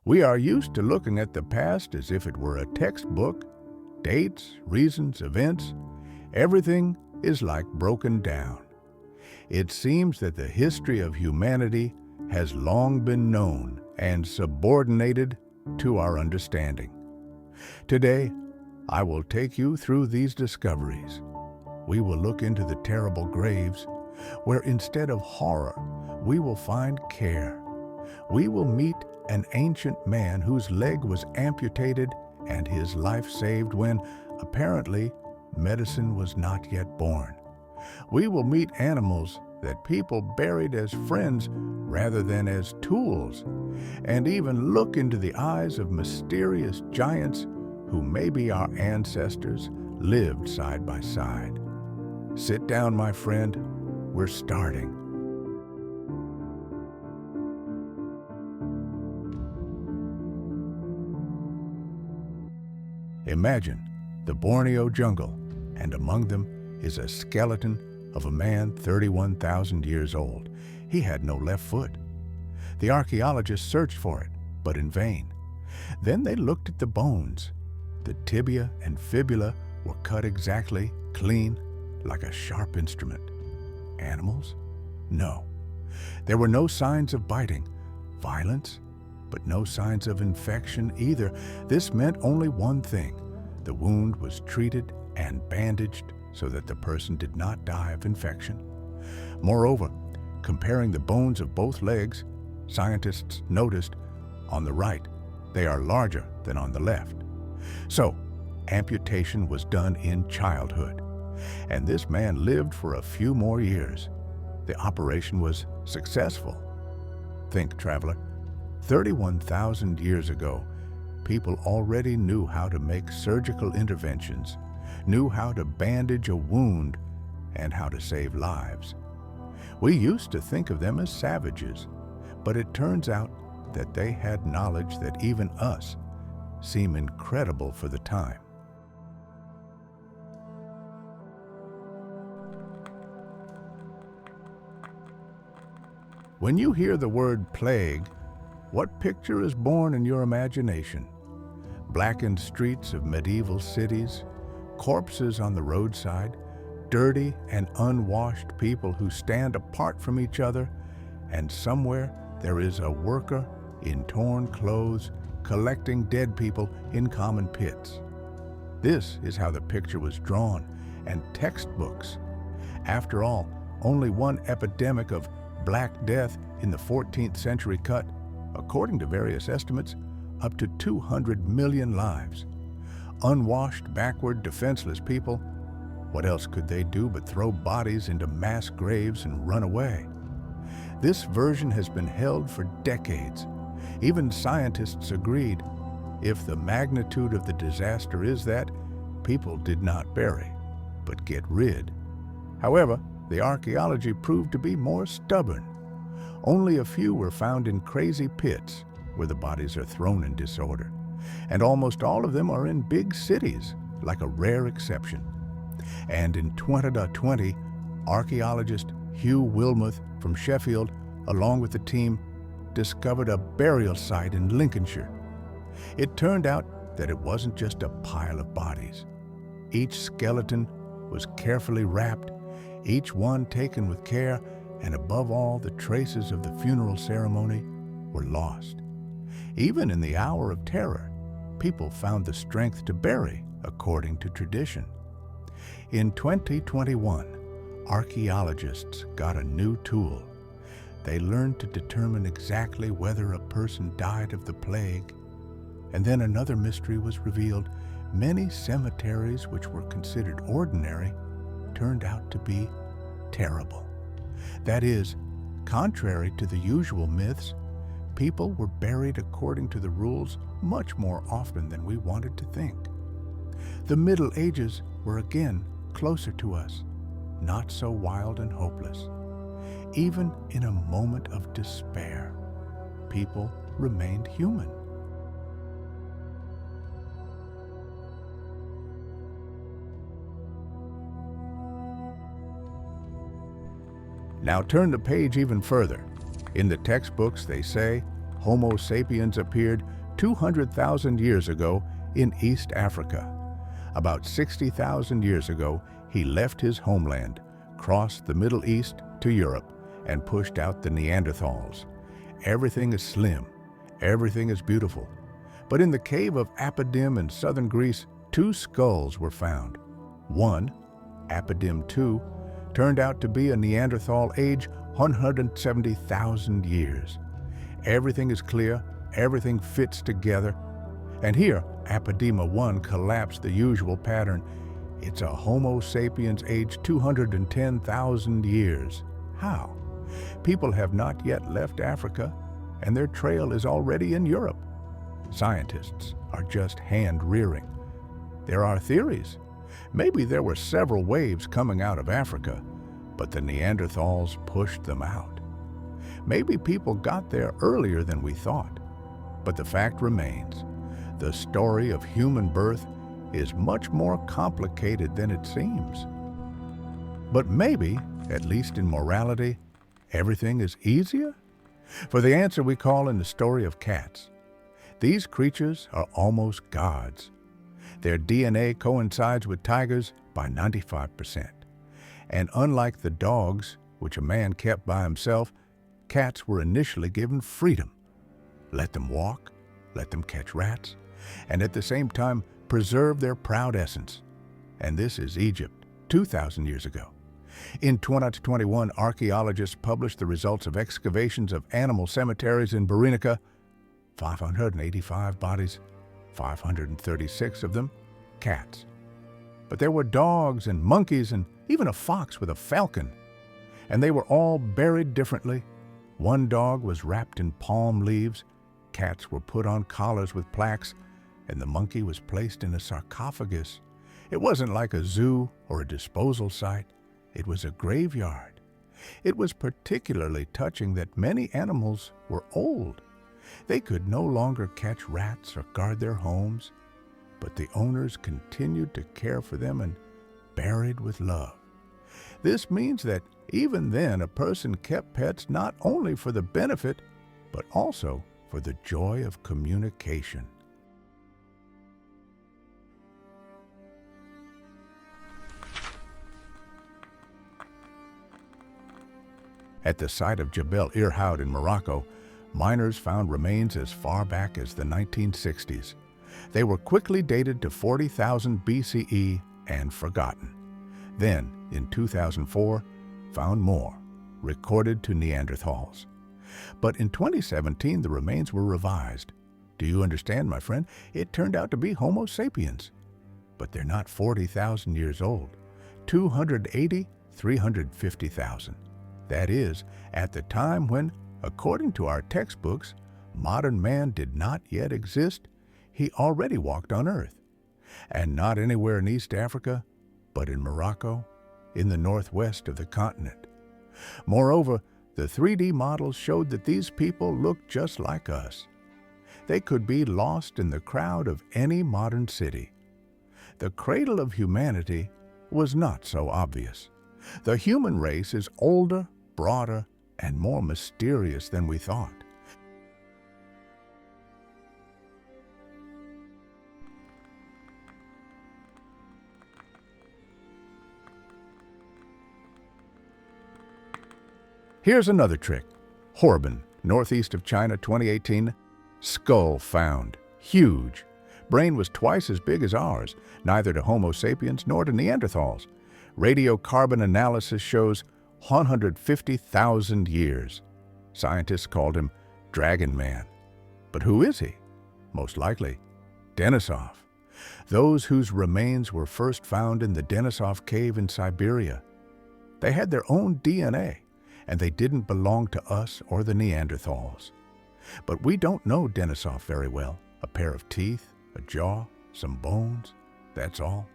We are used to looking at the past as if it were a textbook. Dates, reasons, events, everything is like broken down. It seems that the history of humanity has long been known and subordinated to our understanding. Today, I will take you through these discoveries. We will look into the terrible graves, where instead of horror, we will find care. We will meet an ancient man whose leg was amputated and his life saved when, apparently, medicine was not yet born. We will meet animals that people buried as friends rather than as tools, and even look into the eyes of mysterious giants who maybe our ancestors lived side by side. Sit down, my friend. We're starting. Imagine the Borneo jungle, and among them is a skeleton of a man 31,000 years old. He had no left foot. The archaeologists searched for it, but in vain. Then they looked at the bones. The tibia and fibula were cut exactly, clean, like a sharp instrument. Animals? No. There were no signs of biting, violence, but no signs of infection either. This meant only one thing. The wound was treated and bandaged so that the person did not die of infection. Moreover, comparing the bones of both legs, scientists noticed on the right they are larger than on the left. So, amputation was done in childhood, and this man lived for a few more years. The operation was successful. Think, traveler, 31,000 years ago, people already knew how to make surgical interventions, knew how to bandage a wound, and how to save lives. We used to think of them as savages, but it turns out that they had knowledge that even us seem incredible for the time. When you hear the word plague, what picture is born in your imagination? Blackened streets of medieval cities, corpses on the roadside, dirty and unwashed people who stand apart from each other, and somewhere there is a worker in torn clothes collecting dead people in common pits. This is how the picture was drawn, and textbooks. After all, only one epidemic of Black Death in the 14th century cut, according to various estimates, up to 200 million lives. Unwashed, backward, defenseless people, what else could they do but throw bodies into mass graves and run away? This version has been held for decades. Even scientists agreed, if the magnitude of the disaster is that, people did not bury, but get rid. However, the archaeology proved to be more stubborn. Only a few were found in crazy pits where the bodies are thrown in disorder, and almost all of them are in big cities, like a rare exception. And in 2020, archaeologist Hugh Wilmoth from Sheffield, along with the team, discovered a burial site in Lincolnshire. It turned out that it wasn't just a pile of bodies. Each skeleton was carefully wrapped, each one taken with care, and above all, the traces of the funeral ceremony were lost. Even in the hour of terror, people found the strength to bury according to tradition. In 2021, archaeologists got a new tool. They learned to determine exactly whether a person died of the plague. And then another mystery was revealed. Many cemeteries which were considered ordinary turned out to be terrible. That is, contrary to the usual myths, people were buried according to the rules much more often than we wanted to think. The Middle Ages were again closer to us, not so wild and hopeless. Even in a moment of despair, people remained human. Now turn the page even further. In the textbooks they say Homo sapiens appeared 200,000 years ago in East Africa. About 60,000 years ago, he left his homeland, crossed the Middle East to Europe, and pushed out the Neanderthals. Everything is slim, everything is beautiful. But in the cave of Apidima in southern Greece, two skulls were found. One, Apidima II, turned out to be a Neanderthal age 170,000 years. Everything is clear, everything fits together. And here, Apidima I collapsed the usual pattern. It's a Homo sapiens age 210,000 years. How? People have not yet left Africa, and their trail is already in Europe. Scientists are just hand-rearing. There are theories. Maybe there were several waves coming out of Africa, but the Neanderthals pushed them out. Maybe people got there earlier than we thought. But the fact remains, the story of human birth is much more complicated than it seems. But maybe, at least in morality, everything is easier? For the answer we call in the story of cats. These creatures are almost gods. Their DNA coincides with tigers by 95%. And unlike the dogs, which a man kept by himself, cats were initially given freedom. Let them walk, let them catch rats, and at the same time preserve their proud essence. And this is Egypt, 2,000 years ago. In 2021, archaeologists published the results of excavations of animal cemeteries in Borneo. 585 bodies, 536 of them cats. But there were dogs and monkeys and even a fox with a falcon. And they were all buried differently. One dog was wrapped in palm leaves, cats were put on collars with plaques, and the monkey was placed in a sarcophagus. It wasn't like a zoo or a disposal site. It was a graveyard. It was particularly touching that many animals were old. They could no longer catch rats or guard their homes, but the owners continued to care for them and buried with love. This means that even then a person kept pets not only for the benefit, but also for the joy of communication. At the site of Jebel Irhud in Morocco, miners found remains as far back as the 1960s. They were quickly dated to 40,000 BCE and forgotten. Then, in 2004, found more, recorded to Neanderthals. But in 2017, the remains were revised. Do you understand, my friend? It turned out to be Homo sapiens. But they're not 40,000 years old. 280, 350,000. That is, at the time when, according to our textbooks, modern man did not yet exist, he already walked on Earth. And not anywhere in East Africa, but in Morocco, in the northwest of the continent. Moreover, the 3D models showed that these people looked just like us. They could be lost in the crowd of any modern city. The cradle of humanity was not so obvious. The human race is older, broader, and more mysterious than we thought. Here's another trick. Horban, northeast of China, 2018. Skull found. Huge. Brain was twice as big as ours, neither to Homo sapiens nor to Neanderthals. Radiocarbon analysis shows 150,000 years. Scientists called him Dragon Man. But who is he? Most likely, Denisov. Those whose remains were first found in the Denisov cave in Siberia. They had their own DNA, and they didn't belong to us or the Neanderthals. But we don't know Denisov very well. A pair of teeth, a jaw, some bones, that's all.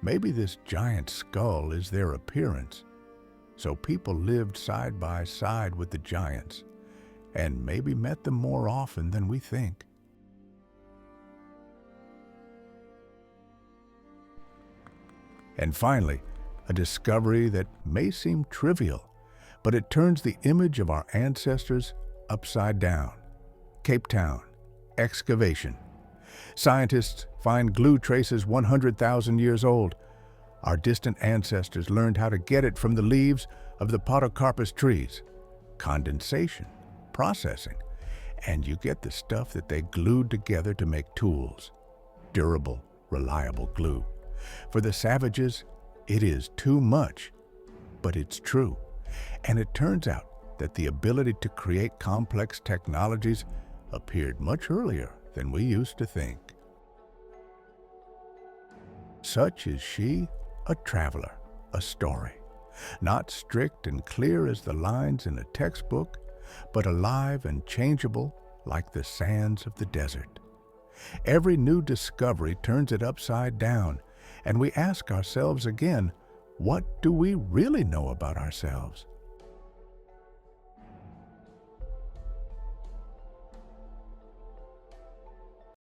Maybe this giant skull is their appearance. So people lived side by side with the giants, and maybe met them more often than we think. And finally, a discovery that may seem trivial, but it turns the image of our ancestors upside down. Cape Town, excavation. Scientists find glue traces 100,000 years old. Our distant ancestors learned how to get it from the leaves of the podocarpus trees. Condensation, processing, and you get the stuff that they glued together to make tools. Durable, reliable glue. For the savages, it is too much, but it's true. And it turns out that the ability to create complex technologies appeared much earlier than we used to think. Such is she, a traveler, a story. Not strict and clear as the lines in a textbook, but alive and changeable like the sands of the desert. Every new discovery turns it upside down, and we ask ourselves again, what do we really know about ourselves?